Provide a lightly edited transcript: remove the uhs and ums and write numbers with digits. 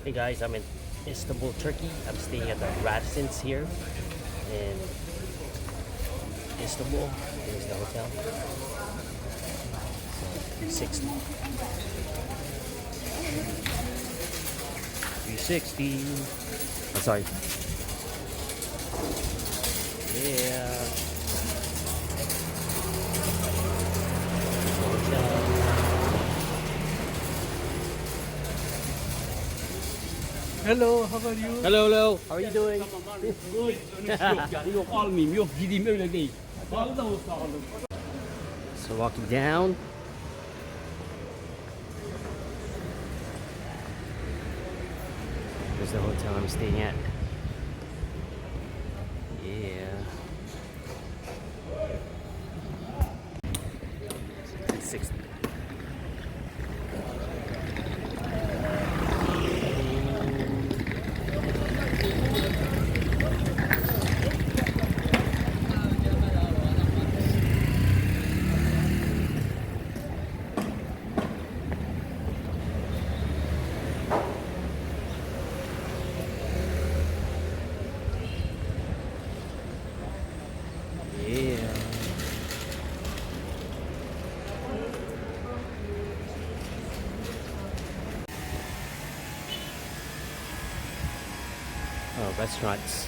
Hey guys, I'm in Istanbul, Turkey. I'm staying at the Radisson's here in Istanbul. Here's the hotel. So 360. 360. Oh, sorry. Yeah. Hotel. Hello, how are you? Hello, hello. How are you doing? Good. Yok almayayım, yok gideyim öyle değil. Vallahi sağ olun. So walking down. There's the hotel I'm staying at. Yeah. 60. Yeah. Oh, restaurants.